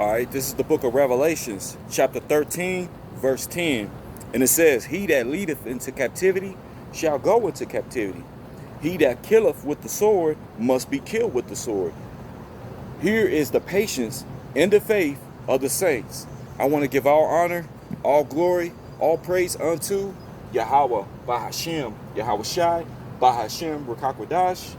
All right, this is the book of Revelations, chapter 13, verse 10. And it says, he that leadeth into captivity shall go into captivity. He that killeth with the sword must be killed with the sword. Here is the patience and the faith of the saints. I want to give all honor, all glory, all praise unto Yahweh, Bahashem, Yahweh Shai, Bahashem, Rakakwadash.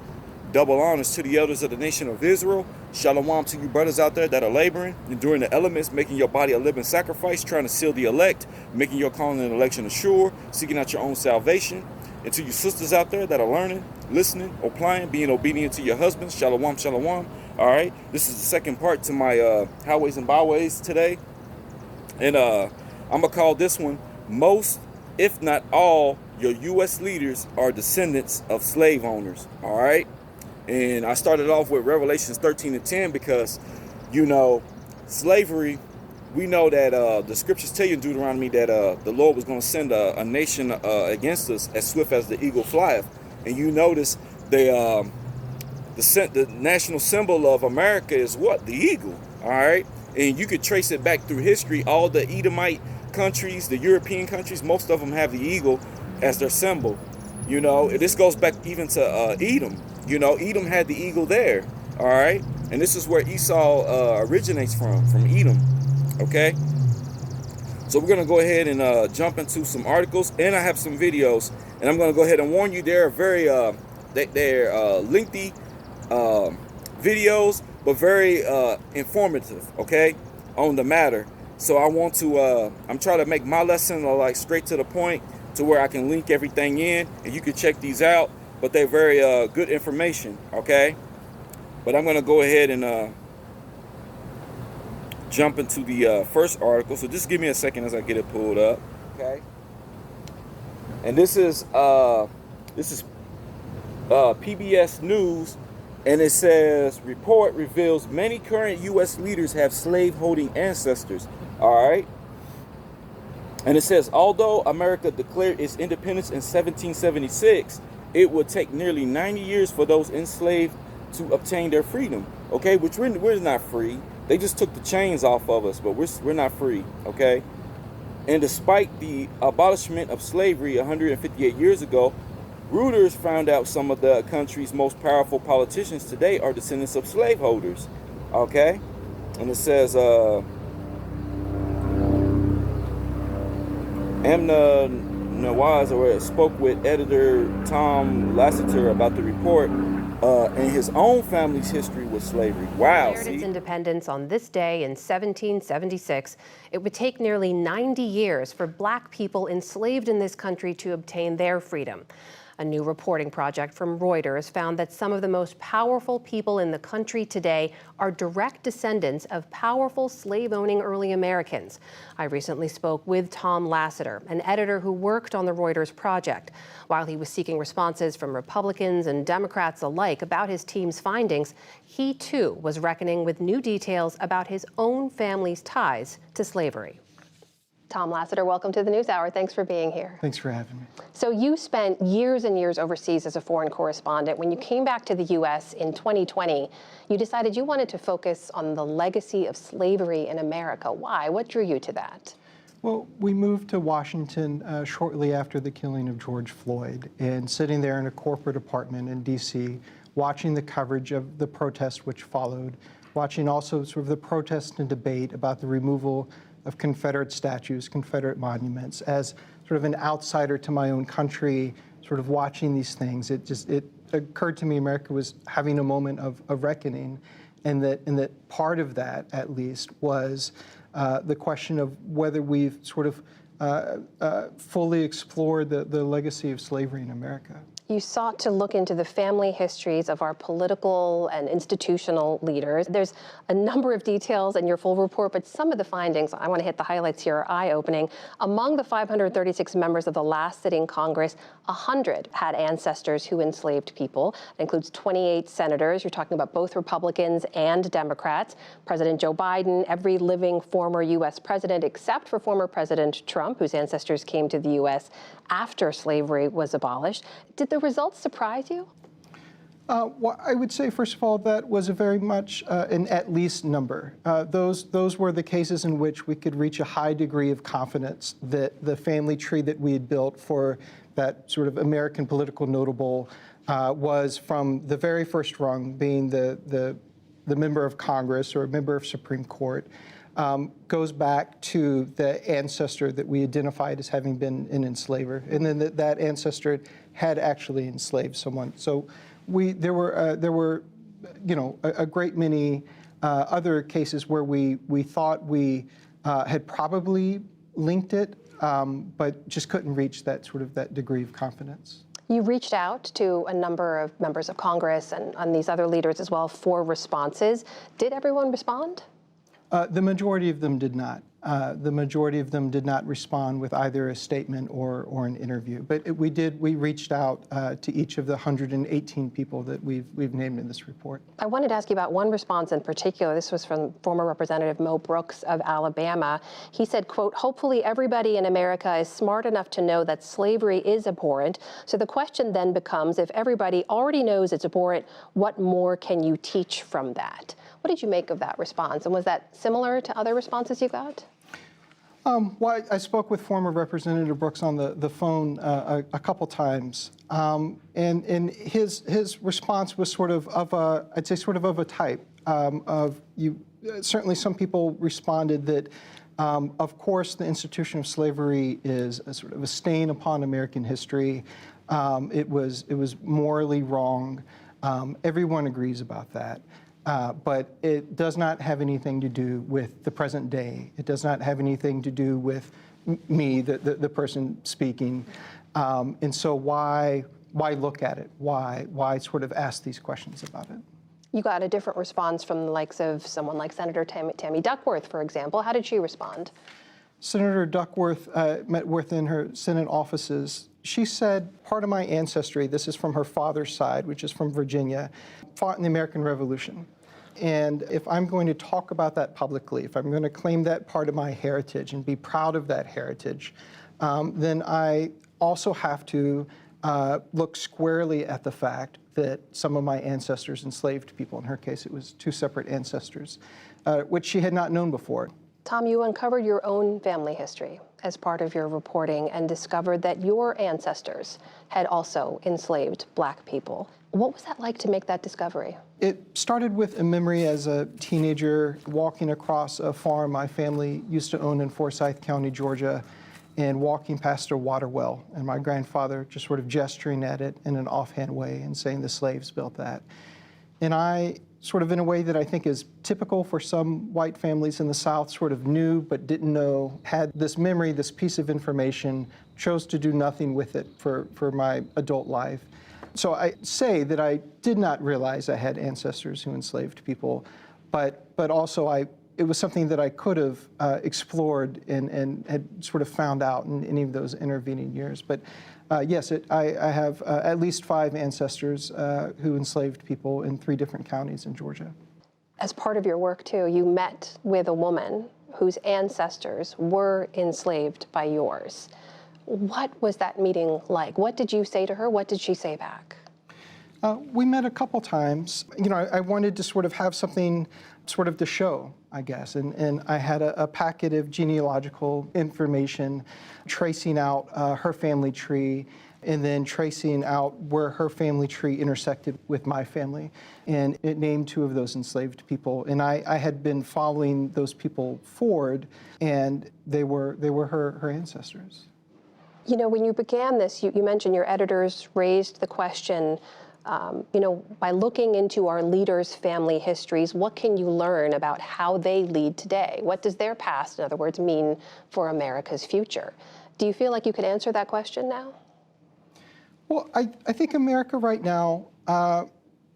Double honors to the elders of the nation of Israel. Shalom to you brothers out there that are laboring, enduring the elements, making your body a living sacrifice, trying to seal the elect, making your calling and election assured, seeking out your own salvation. And to you sisters out there that are learning, listening, applying, being obedient to your husbands. Shalom, shalom. All right, this is the second part to my highways and byways today. And I'm going to call this one, most, if not all, your U.S. leaders are descendants of slave owners. All right. And I started off with Revelations 13 and 10 because, you know, slavery, we know that the scriptures tell you in Deuteronomy that the Lord was going to send a nation against us as swift as the eagle flieth. And you notice the national symbol of America is what? The eagle. All right. And you could trace it back through history. All the Edomite countries, the European countries, most of them have the eagle as their symbol. You know, this goes back even to Edom. You know, Edom had the eagle there, all right? And this is where Esau originates from Edom, okay? So we're going to go ahead and jump into some articles, and I have some videos. And I'm going to go ahead and warn you, they're very, they're lengthy videos, but very informative, okay, on the matter. So I want to, I'm trying to make my lesson like straight to the point to where I can link everything in, and you can check these out. But they're very good information, okay? But I'm going to go ahead and jump into the first article. So just give me a second as I get it pulled up, okay? And this is PBS News, and it says, report reveals many current U.S. leaders have slave-holding ancestors, all right? And it says, although America declared its independence in 1776, it would take nearly 90 years for those enslaved to obtain their freedom, okay? Which we're not free. They just took the chains off of us, but we're not free, okay? And despite the abolishment of slavery 158 years ago, Reuters found out some of the country's most powerful politicians today are descendants of slaveholders, okay? And it says, Amna Nawaz spoke with editor Tom Lasseter about the report and his own family's history with slavery. Wow. Declared its independence on this day in 1776. It would take nearly 90 years for Black people enslaved in this country to obtain their freedom. A new reporting project from Reuters found that some of the most powerful people in the country today are direct descendants of powerful slave-owning early Americans. I recently spoke with Tom Lasseter, an editor who worked on the Reuters project. While he was seeking responses from Republicans and Democrats alike about his team's findings, he too was reckoning with new details about his own family's ties to slavery. Tom Lasseter, welcome to the NewsHour. Thanks for being here. Thanks for having me. So you spent years and years overseas as a foreign correspondent. When you came back to the U.S. in 2020, you decided you wanted to focus on the legacy of slavery in America. Why? What drew you to that? Well, we moved to Washington shortly after the killing of George Floyd, and sitting there in a corporate apartment in D.C., watching the coverage of the protests which followed, watching also sort of the protest and debate about the removal of Confederate statues, Confederate monuments. As sort of an outsider to my own country, sort of watching these things, it occurred to me America was having a moment of reckoning, and that part of that, at least, was the question of whether we've sort of fully explored the legacy of slavery in America. You sought to look into the family histories of our political and institutional leaders. There's a number of details in your full report, but some of the findings, I want to hit the highlights here, are eye-opening. Among the 536 members of the last sitting Congress, 100 had ancestors who enslaved people. That includes 28 senators. You're talking about both Republicans and Democrats. President Joe Biden, every living former U.S. president except for former President Trump, whose ancestors came to the U.S. after slavery was abolished. Did the results surprise you? Well, I would say, first of all, that was a very much an at least number. Those were the cases in which we could reach a high degree of confidence that the family tree that we had built for that sort of American political notable was from the very first rung, being the member of Congress or a member of Supreme Court, goes back to the ancestor that we identified as having been an enslaver, and then that ancestor had actually enslaved someone. So there were, you know, a great many other cases where we thought we had probably linked it, but just couldn't reach that sort of that degree of confidence. You reached out to a number of members of Congress and these other leaders as well for responses. Did everyone respond? The majority of them did not. The majority of them did not respond with either a statement or an interview. But we reached out to each of the 118 people that we've named in this report. I wanted to ask you about one response in particular. This was from former Representative Mo Brooks of Alabama. He said, quote, "Hopefully everybody in America is smart enough to know that slavery is abhorrent. So the question then becomes, if everybody already knows it's abhorrent, what more can you teach from that?" What did you make of that response? And was that similar to other responses you got? Well, I spoke with former Representative Brooks on the phone a couple times, and his response was sort of a, I'd say sort of a type of you. Certainly, some people responded that, of course, the institution of slavery is a sort of a stain upon American history. It was morally wrong. Everyone agrees about that. But it does not have anything to do with the present day. It does not have anything to do with me, the person speaking. And so why look at it? Why sort of ask these questions about it? You got a different response from the likes of someone like Senator Tammy Duckworth, for example. How did she respond? Senator Duckworth met within her Senate offices. She said, part of my ancestry, this is from her father's side, which is from Virginia, fought in the American Revolution. And if I'm going to talk about that publicly, if I'm going to claim that part of my heritage and be proud of that heritage, then I also have to look squarely at the fact that some of my ancestors enslaved people. In her case, it was two separate ancestors, which she had not known before. Tom, you uncovered your own family history as part of your reporting and discovered that your ancestors had also enslaved Black people. What was that like to make that discovery? It started with a memory as a teenager walking across a farm my family used to own in Forsyth County, Georgia, and walking past a water well, and my grandfather just sort of gesturing at it in an offhand way and saying the slaves built that. And I, sort of in a way that I think is typical for some white families in the South, sort of knew but didn't know, had this memory, this piece of information, chose to do nothing with it for my adult life. So I say that I did not realize I had ancestors who enslaved people, but also it was something that I could have explored and had sort of found out in any of those intervening years. But yes, I have at least 5 ancestors who enslaved people in 3 different counties in Georgia. As part of your work, too, you met with a woman whose ancestors were enslaved by yours. What was that meeting like? What did you say to her? What did she say back? We met a couple times. You know, I wanted to sort of have something sort of to show, I guess. And I had a packet of genealogical information tracing out her family tree and then tracing out where her family tree intersected with my family. And it named 2 of those enslaved people. And I had been following those people forward, and they were her ancestors. You know, when you began this, you mentioned your editors raised the question, you know, by looking into our leaders' family histories, what can you learn about how they lead today? What does their past, in other words, mean for America's future? Do you feel like you could answer that question now? Well, I think America right now,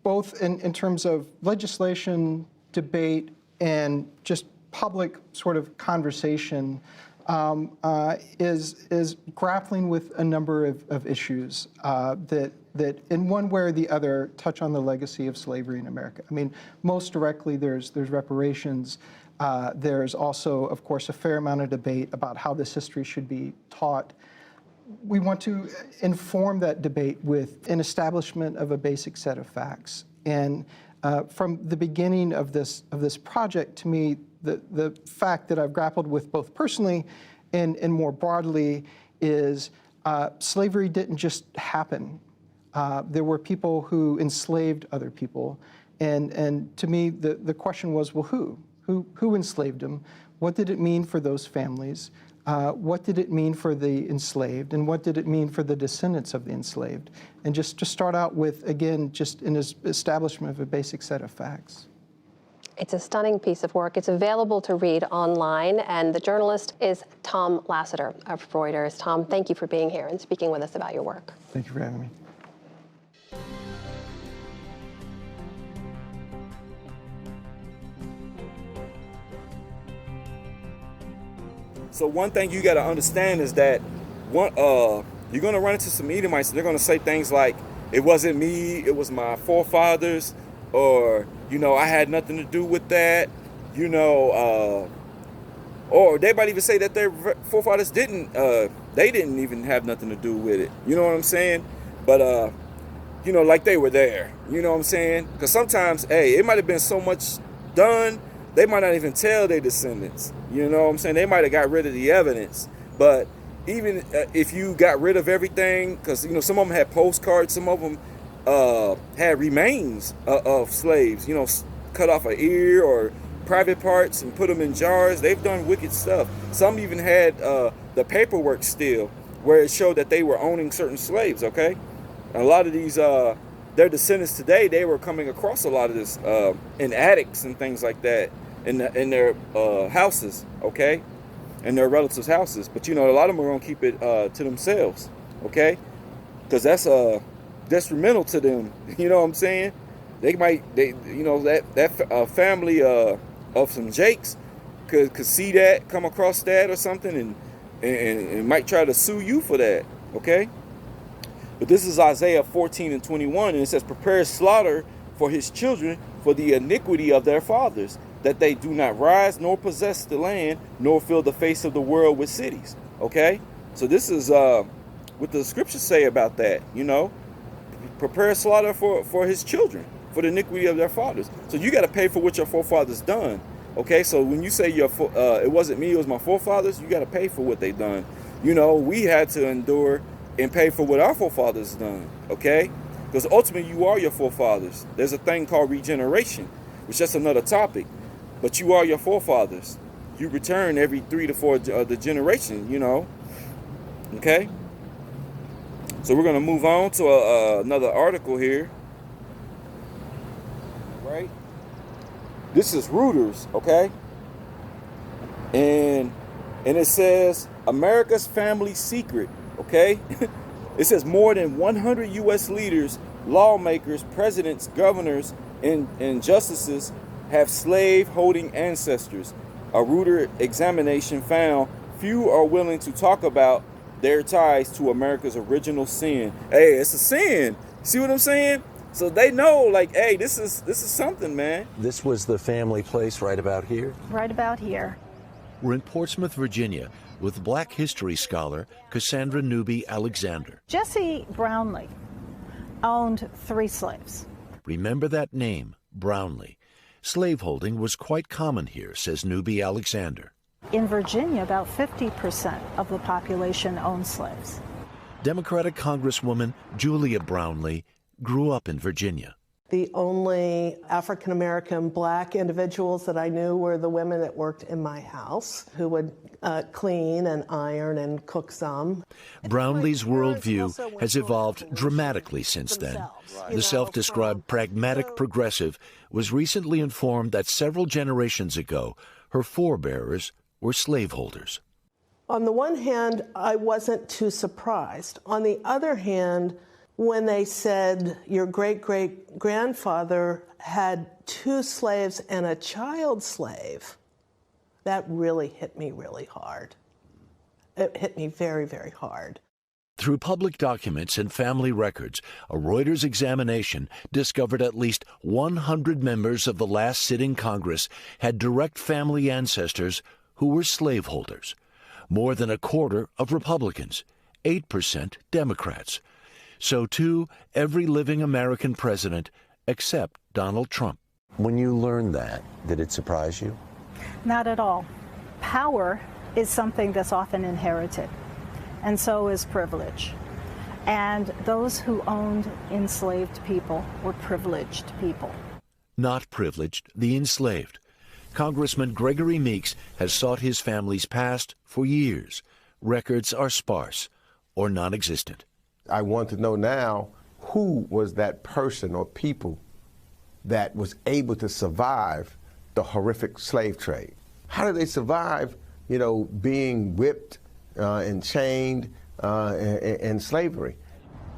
both in terms of legislation, debate, and just public sort of conversation, is grappling with a number of issues that in one way or the other touch on the legacy of slavery in America. I mean, most directly there's reparations. There's also, of course, a fair amount of debate about how this history should be taught. we want to inform that debate with an establishment of a basic set of facts. And from the beginning of this project, to me, the fact that I've grappled with both personally and more broadly is slavery didn't just happen. There were people who enslaved other people. And to me, the question was, well, who enslaved them? What did it mean for those families? What did it mean for the enslaved? And what did it mean for the descendants of the enslaved? And just to start out with, again, just an establishment of a basic set of facts. It's a stunning piece of work. It's available to read online, and the journalist is Tom Lasseter of Reuters. Tom, thank you for being here and speaking with us about your work. Thank you for having me. So one thing you got to understand is that you're going to run into some Edomites, and they're going to say things like, it wasn't me, it was my forefathers, or, I had nothing to do with that, or they might even say that their forefathers didn't even have nothing to do with it. You know what I'm saying? But, like they were there. You know what I'm saying? Because sometimes, it might have been so much done, they might not even tell their descendants. You know what I'm saying? They might have got rid of the evidence. But even if you got rid of everything, because, some of them had postcards, some of them had remains of slaves, cut off an ear or private parts and put them in jars. They've done wicked stuff. Some even had the paperwork still, where it showed that they were owning certain slaves, okay? And a lot of these, their descendants today, they were coming across a lot of this in attics and things like that in their houses, okay? In their relatives' houses. But, a lot of them are going to keep it to themselves, okay? Because that's detrimental to them, you know what I'm saying? That family of some Jakes could see that, come across that or something, and might try to sue you for that, okay? But this is Isaiah 14:21, and it says, prepare slaughter for his children for the iniquity of their fathers, that they do not rise nor possess the land, nor fill the face of the world with cities, okay? So this is what the scriptures say about that, prepare slaughter for his children, for the iniquity of their fathers. So you got to pay for what your forefathers done. Okay, so when you say it wasn't me, it was my forefathers, you got to pay for what they done. We had to endure and pay for what our forefathers done. Okay, because ultimately you are your forefathers. There's a thing called regeneration, which that's another topic. But you are your forefathers. You return every 3 to 4 the generation. Okay. So we're going to move on to another article here. Right? This is Reuters, okay? And it says, America's Family Secret, okay? It says more than 100 U.S. leaders, lawmakers, presidents, governors, and justices have slave-holding ancestors. A Reuters examination found few are willing to talk about their ties to America's original sin. Hey, it's a sin. See what I'm saying? So they know, like, hey, this is something, man. This was the family place right about here? Right about here. We're in Portsmouth, Virginia, with Black history scholar Cassandra Newby Alexander. Jesse Brownlee owned 3 slaves. Remember that name, Brownlee. Slaveholding was quite common here, says Newby Alexander. In Virginia, about 50% of the population owned slaves. Democratic Congresswoman Julia Brownlee grew up in Virginia. The only African-American Black individuals that I knew were the women that worked in my house, who would clean and iron and cook some. Brownlee's worldview has evolved dramatically since then. The self-described pragmatic progressive was recently informed that several generations ago, her forebears were slaveholders. On the one hand, I wasn't too surprised. On the other hand, when they said your great-great-grandfather had 2 slaves and a child slave, that really hit me really hard. It hit me very, very hard. Through public documents and family records, a Reuters examination discovered at least 100 members of the last sitting Congress had direct family ancestors who were slaveholders. More than a quarter of Republicans, 8% Democrats. So too, every living American president except Donald Trump. When you learned that, did it surprise you? Not at all. Power is something that's often inherited, and so is privilege. And those who owned enslaved people were privileged people. Not privileged, the enslaved. Congressman Gregory Meeks has sought his family's past for years. Records are sparse or non-existent. I want to know now, who was that person or people that was able to survive the horrific slave trade? How did they survive, being whipped and chained in slavery?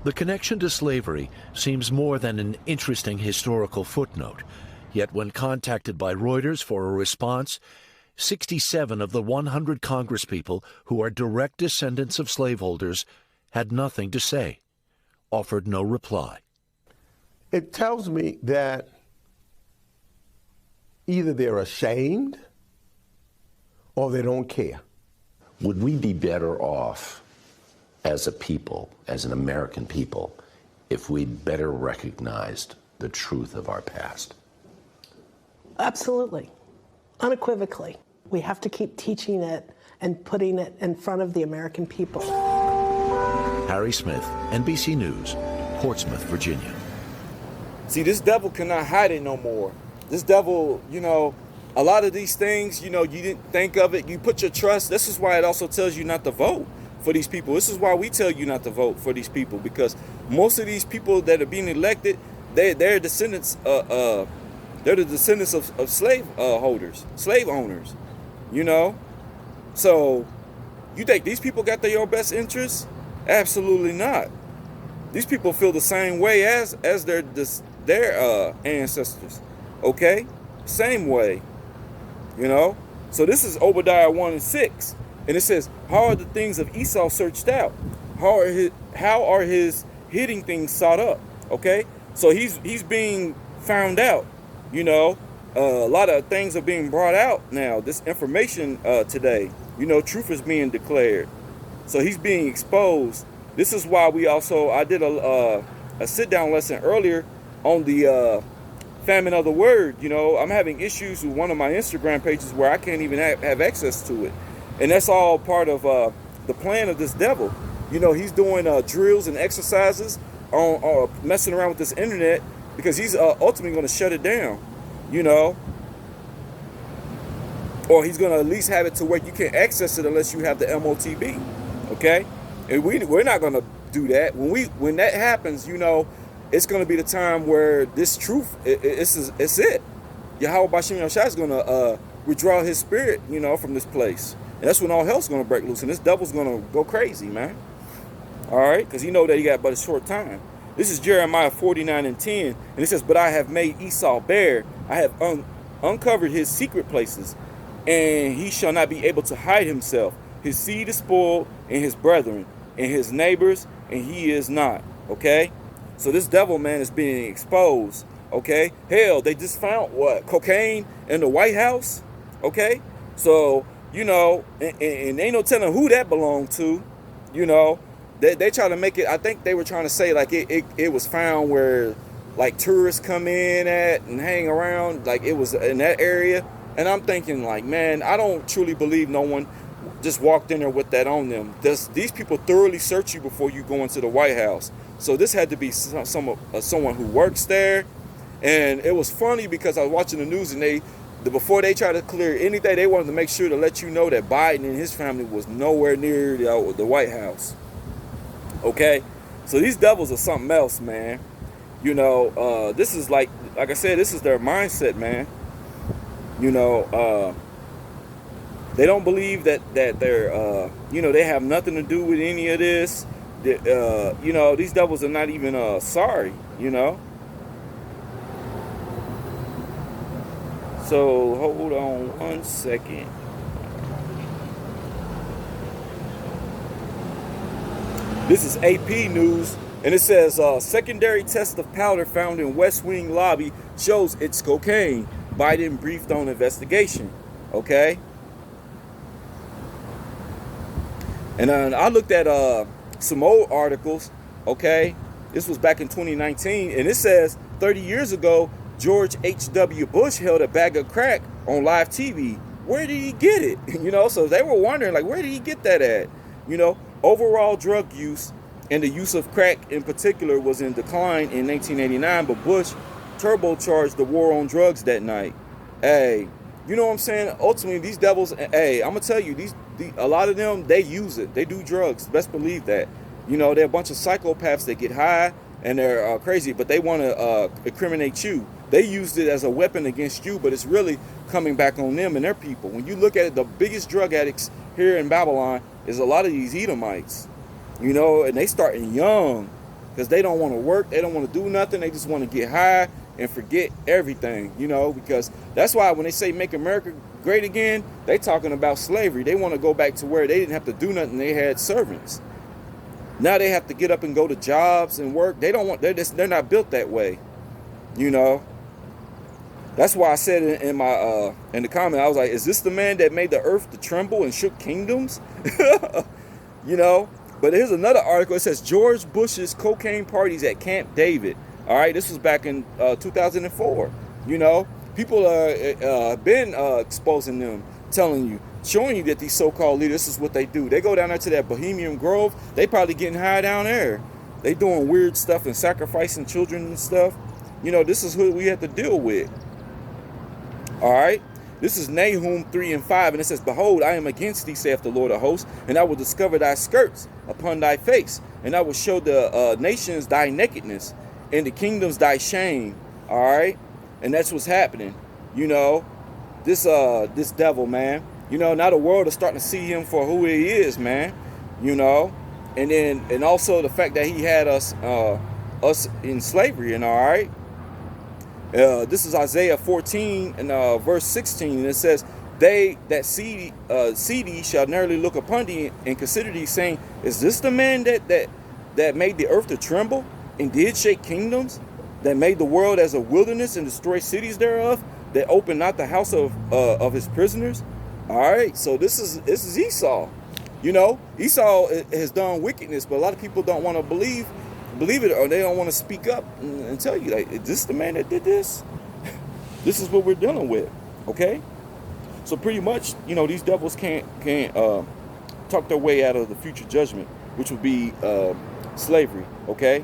The connection to slavery seems more than an interesting historical footnote. Yet when contacted by Reuters for a response, 67 of the 100 congresspeople who are direct descendants of slaveholders had nothing to say, offered no reply. It tells me that either they're ashamed or they don't care. Would we be better off as a people, as an American people, if we better recognized the truth of our past? Absolutely, unequivocally. We have to keep teaching it and putting it in front of the American people. Harry Smith, NBC News, Portsmouth, Virginia. See, this devil cannot hide it no more. This devil, a lot of these things, you didn't think of it. You put your trust. This is why it also tells you not to vote for these people. This is why we tell you not to vote for these people, because most of these people that are being elected, they're descendants. They're the descendants of slave owners. So you think these people got their own best interests? Absolutely not. These people feel the same way as their ancestors. Okay, same way. So this is Obadiah 1:6, and it says, "How are the things of Esau searched out? How are his hidden things sought up?" Okay, so he's being found out. A lot of things are being brought out now. This information today, truth is being declared. So he's being exposed. This is why I did a sit-down lesson earlier on the famine of the word. I'm having issues with one of my Instagram pages where I can't even have access to it. And that's all part of the plan of this devil. He's doing drills and exercises on messing around with this internet, because he's ultimately going to shut it down, or he's going to at least have it to where you can't access it unless you have the MOTB, okay? And we're not going to do that. When that happens, it's going to be the time where this truth, it's it. Yahweh Bashim Yahshua is going to withdraw his spirit, from this place. And that's when all hell's going to break loose, and this devil's going to go crazy, man. All right? Because he know that he got but a short time. This is Jeremiah 49:10, and it says, "But I have made Esau bare. I have uncovered his secret places, and he shall not be able to hide himself. His seed is spoiled, and his brethren, and his neighbors, and he is not." Okay? So this devil, man, is being exposed. Okay? Hell, they just found cocaine in the White House. Okay? So, and ain't no telling who that belonged to, They try to make it, I think they were trying to say like it was found where like tourists come in at and hang around, like it was in that area. And I'm thinking like, man, I don't truly believe no one just walked in there with that on them. These people thoroughly search you before you go into the White House. So this had to be someone who works there. And it was funny because I was watching the news, and before they try to clear anything, they wanted to make sure to let you know that Biden and his family was nowhere near the White House. Okay, so these devils are something else, man. This is like I said, this is their mindset, man. They don't believe that they're, they have nothing to do with any of this. These devils are not even sorry, So hold on one second. This is AP News, and it says, secondary test of powder found in West Wing lobby shows it's cocaine. Biden briefed on investigation. Okay? And I looked at some old articles, okay? This was back in 2019, and it says 30 years ago, George H.W. Bush held a bag of crack on live TV. Where did he get it? You know, so they were wondering, like, where did he get that at? You know, overall drug use and the use of crack in particular was in decline in 1989, but Bush turbocharged the war on drugs that night. Hey, you know what I'm saying? Ultimately, these devils, hey, I'm gonna tell you, a lot of them, they use it. They do drugs. Best believe that. You know, they're a bunch of psychopaths that get high and they're crazy, but they want to incriminate you. They used it as a weapon against you, but it's really coming back on them and their people. When you look at it, the biggest drug addicts here in Babylon is a lot of these Edomites. You know, and they starting young because they don't want to work. They don't want to do nothing. They just want to get high and forget everything, you know, because that's why when they say make America great again, they talking about slavery. They want to go back to where they didn't have to do nothing. They had servants. Now they have to get up and go to jobs and work. They don't want, they're not built that way, you know. That's why I said in my in the comment, I was like, is this the man that made the earth to tremble and shook kingdoms? You know. But here's another article. It says George Bush's cocaine parties at Camp David. All right, this was back in 2004. You know, people been exposing them, telling you, showing you that these so-called leaders, this is what they do. They go down there to that Bohemian Grove. They probably getting high down there. They doing weird stuff and sacrificing children and stuff. You know, this is who we have to deal with. All right. This is Nahum 3:5, and it says, behold, I am against thee, saith the Lord of hosts, and I will discover thy skirts upon thy face, and I will show the nations thy nakedness, and the kingdoms thy shame. All right. And that's what's happening. You know, this devil, man. You know, now the world is starting to see him for who he is, man. You know, and also the fact that he had us in slavery, and all right. This is Isaiah 14 and verse 16, and it says, they that see thee shall narrowly look upon thee and consider thee, saying, is this the man that made the earth to tremble and did shake kingdoms, that made the world as a wilderness and destroyed cities thereof, that opened not the house of his prisoners? All right, so this is Esau. You know, Esau has done wickedness, but a lot of people don't want to believe it, or they don't want to speak up and tell you, like, is this the man that did this? This is what we're dealing with, okay? So pretty much, you know, these devils can't talk their way out of the future judgment, which would be slavery, okay?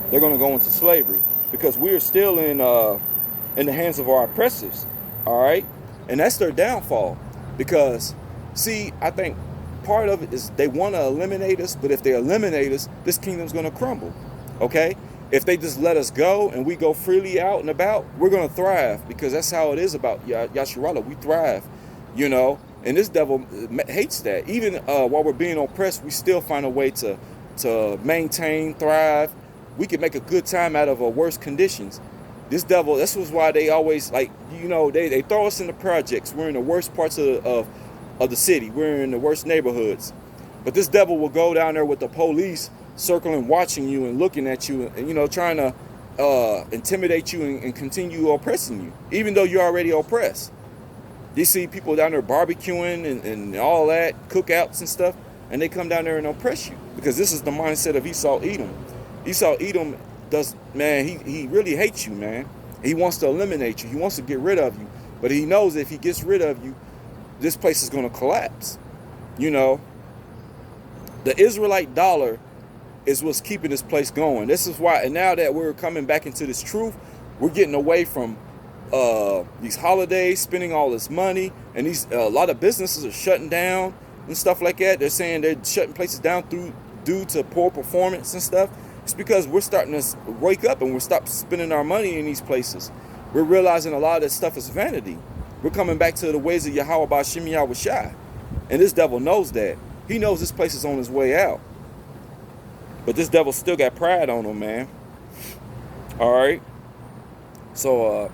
They're going to go into slavery because we're still in the hands of our oppressors, all right? And that's their downfall because, see, I think part of it is they want to eliminate us, but if they eliminate us, this kingdom's going to crumble. Okay? If they just let us go and we go freely out and about, we're going to thrive because that's how it is about Yasharallah. We thrive, you know, and this devil hates that. Even while we're being oppressed, we still find a way to maintain, thrive. We can make a good time out of worse conditions. This devil, this was why they always, like, you know, they throw us in the projects. We're in the worst parts of the city. We're in the worst neighborhoods. But this devil will go down there with the police circling, watching you and looking at you and, you know, trying to intimidate you and continue oppressing you, even though you're already oppressed. You see people down there barbecuing and all that, cookouts and stuff, and they come down there and oppress you because this is the mindset of Esau Edom. Esau Edom does, man, he really hates you, man. He wants to eliminate you. He wants to get rid of you. But he knows if he gets rid of you, this place is going to collapse. You know, the Israelite dollar is what's keeping this place going. This is why, and now that we're coming back into this truth, we're getting away from these holidays, spending all this money, and a lot of businesses are shutting down and stuff like that. They're saying they're shutting places down due to poor performance and stuff. It's because we're starting to wake up and we're stopping spending our money in these places. We're realizing a lot of this stuff is vanity. We're coming back to the ways of Yahweh Ba'Shem Yahweh Shai. And this devil knows that. He knows this place is on his way out. But this devil still got pride on him, man. All right. So I'm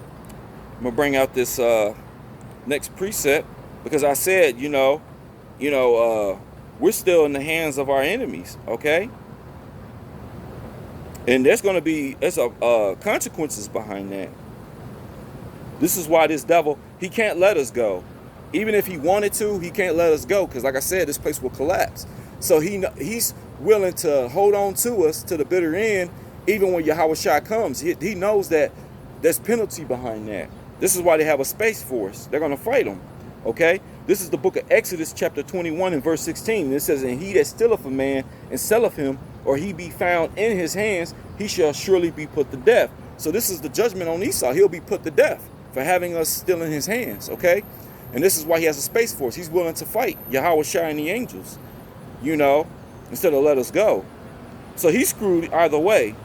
going to bring out this next precept because I said, we're still in the hands of our enemies, okay? And there's consequences behind that. This is why this devil, he can't let us go. Even if he wanted to, he can't let us go because, like I said, this place will collapse. So he's willing to hold on to us to the bitter end, even when Yahushua comes. He knows that there's penalty behind that. This is why they have a space force. They're going to fight him. Okay? This is the book of Exodus chapter 21 and verse 16. It says, and he that stealeth a man and selleth him, or he be found in his hands, he shall surely be put to death. So this is the judgment on Esau. He'll be put to death for having us still in his hands. Okay? And this is why he has a space force. He's willing to fight Yahushua and the angels, you know, instead of let us go. So he's screwed either way.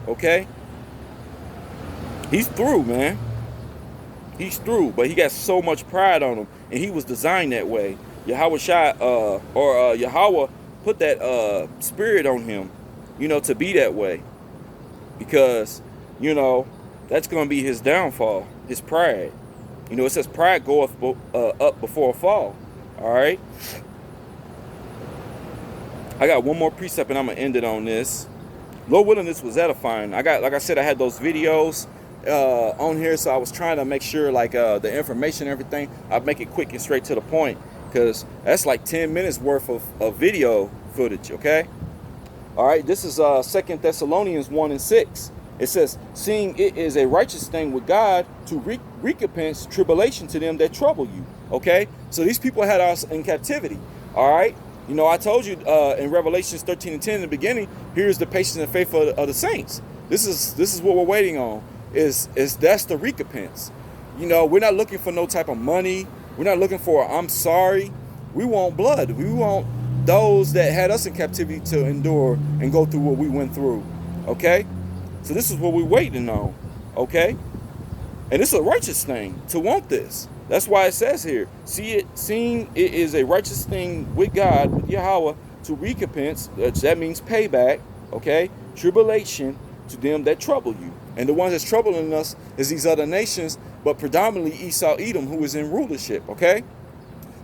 Okay? He's through, man. He's through, but he got so much pride on him, and he was designed that way. Yahushua, Yahweh put that spirit on him, you know, to be that way. Because, you know, that's going to be his downfall, his pride. You know, it says pride goeth up before a fall. All right? I got one more precept, and I'm going to end it on this. Lord willing, this was edifying. Like I said, I had those videos on here, so I was trying to make sure, like, the information and everything, I'd make it quick and straight to the point, because that's like 10 minutes worth of video footage. Okay, all right, this is 2 Thessalonians 1 and 6. It says, seeing it is a righteous thing with God to recompense tribulation to them that trouble you. Okay, so these people had us in captivity. All right, you know, I told you in Revelations 13 and 10 in the beginning, here's the patience and faith of the saints. This is what we're waiting on. Is that's the recompense. You know, we're not looking for no type of money. We're not looking for I'm sorry. We want blood. We want those that had us in captivity to endure and go through what we went through. Okay, so this is what we're waiting on. Okay, and it's a righteous thing to want this. That's why it says here, seeing it is a righteous thing with God, with Yahweh, to recompense, that means payback, okay, tribulation to them that trouble you. And the ones that's troubling us is these other nations, but predominantly Esau, Edom, who is in rulership, okay?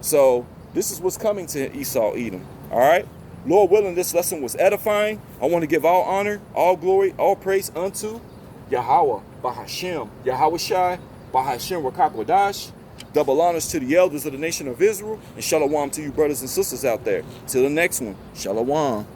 So this is what's coming to Esau, Edom, all right? Lord willing, this lesson was edifying. I want to give all honor, all glory, all praise unto Yahweh, Bahashem, Yahushai, Bahashem Rakakwadash. Double honors to the elders of the nation of Israel, and shalom to you brothers and sisters out there. Till the next one, shalom.